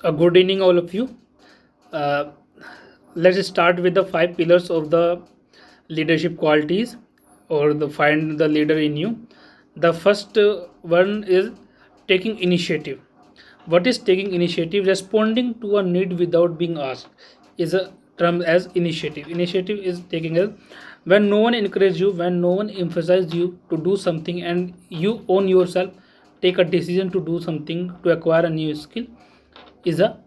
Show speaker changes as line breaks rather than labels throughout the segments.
A good evening, all of you. Uh, let's start with the five pillars of the leadership qualities, or the find the leader in you. The first one is taking initiative. What is taking initiative? Responding to a need without being asked is a term as initiative. Initiative is taking a when no one encourages you, when no one emphasizes you to do something, and you own yourself, take a decision to do something to acquire a new skill is a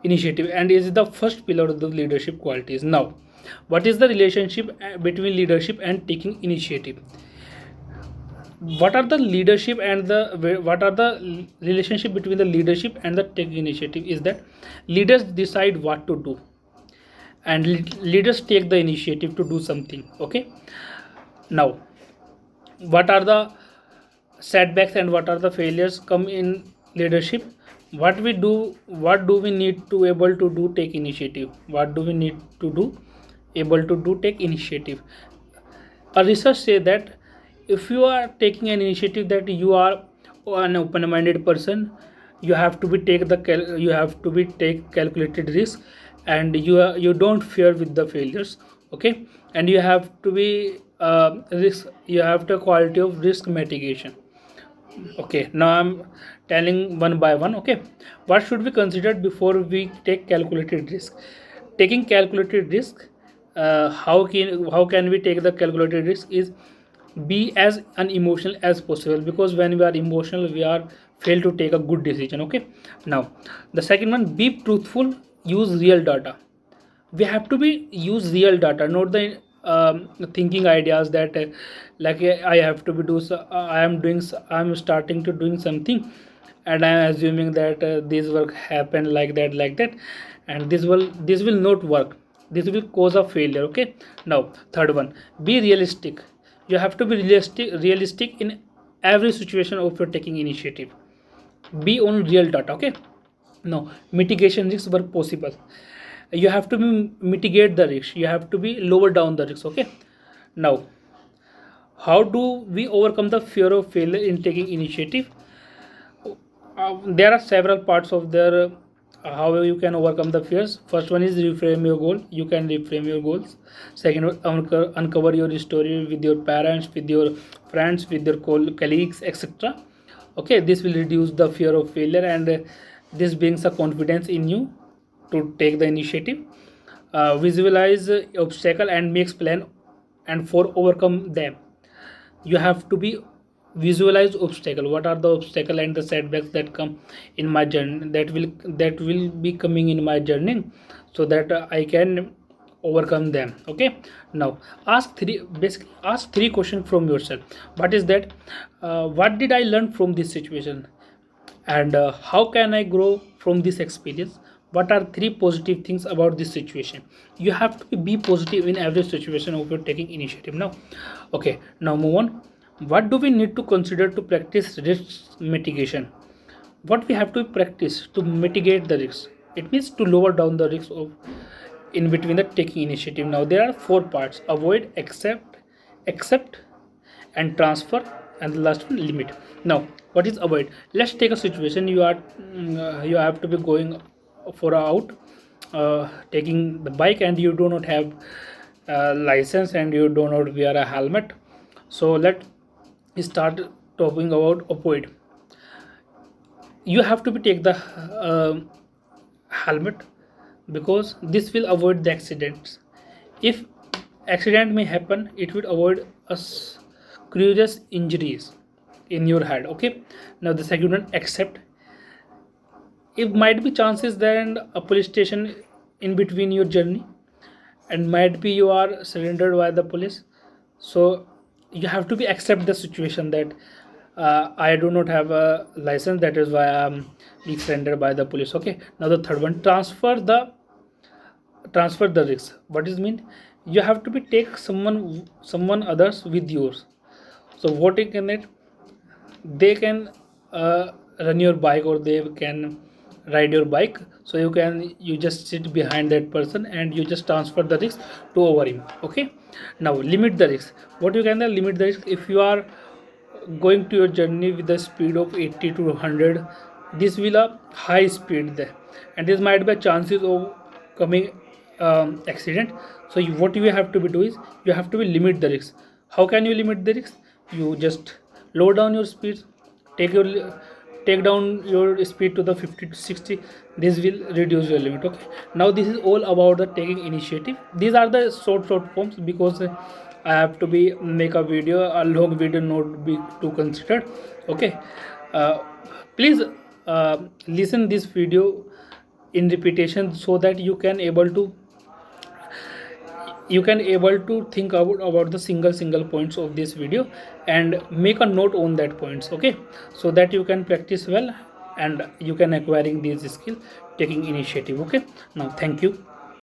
initiative and is the first pillar of the leadership qualities. Now, what is the relationship between leadership and taking initiative? What are the leadership and the what are the relationship between the leadership and the taking initiative? Is that leaders decide what to do, and leaders take the initiative to do something. Okay. Now, what are the setbacks and what are the failures come in leadership? What do we need to able to do take initiative? What do we need to do able to do take initiative? A research say that if you are taking an initiative, that you are an open minded person, you have to be you have to be take calculated risk, and you don't fear with the failures. Okay. And you have to be risk, you have the quality of risk mitigation. Okay, now I'm telling one by one. Okay, what should be considered before we take calculated risk? Taking calculated risk, how can we take the calculated risk? Is be as unemotional as possible, because when we are emotional, we are fail to take a good decision. Okay, now the second one, be truthful, use real data. We have to be use real data, not the thinking ideas that I have to be I am doing I am starting to doing something, and I am assuming that this will happen like that, and this will not work. This will cause a failure. Okay. Now, third one, be realistic. You have to be realistic in every situation of your taking initiative. Be on real data. Okay. No, mitigation risks were possible. You have to mitigate the risk, you have to be lower down the risk. Okay. Now, how do we overcome the fear of failure in taking initiative? There are several parts of their how you can overcome the fears. First one is reframe your goal. You can reframe your goals. Second one, uncover your story with your parents, with your friends, with your colleagues, etc. Okay, this will reduce the fear of failure, and this brings a confidence in you to take the initiative. Visualize obstacle and makes plan and for overcome them. You have to be visualize obstacle. What are the obstacle and the setbacks that come in my journey, that will be coming in my journey, so that I can overcome them. Okay. Now, ask three questions from yourself. What is that? What did I learn from this situation, and how can I grow from this experience? What are three positive things about this situation? You have to be positive in every situation of your taking initiative. Now, okay, now move on. What do we need to consider to practice risk mitigation? What we have to practice to mitigate the risks, it means to lower down the risks of in between the taking initiative. Now, there are four parts: avoid, accept, and transfer, and the last one, limit. Now, what is avoid? Let's take a situation. You have to be going for a out, taking the bike, and you do not have license, and you do not wear a helmet. So let start talking about avoid. You have to be take the helmet, because this will avoid the accidents. If accident may happen, it will avoid us serious injuries in your head. Okay. Now, the second one, accept. It might be chances that a police station in between your journey, and might be you are surrendered by the police. So you have to be accept the situation that I do not have a license, that is why I'm being surrendered by the police. Okay. Now, the third one, transfer the risk. What is mean? You have to be take someone others with yours. So what it can it, they can run your bike, or they can ride your bike, so you just sit behind that person, and you just transfer the risk to over him. Okay. Now, limit the risk. What you can limit the risk? If you are going to your journey with the speed of 80 to 100, this will a high speed there, and this might be a chances of coming accident. So what you have to be do is you have to be limit the risk. How can you limit the risk? You just lower down your speed, take your take down your speed to the 50 to 60. This will reduce your limit. Okay, now this is all about the taking initiative. These are the short forms, because I have to be make a video, a long video not be too considered. Okay, uh, please listen this video in repetition, so that you can able to think about the single points of this video, and make a note on that points. Okay, so that you can practice well, and you can acquiring these skill taking initiative. Okay, now thank you.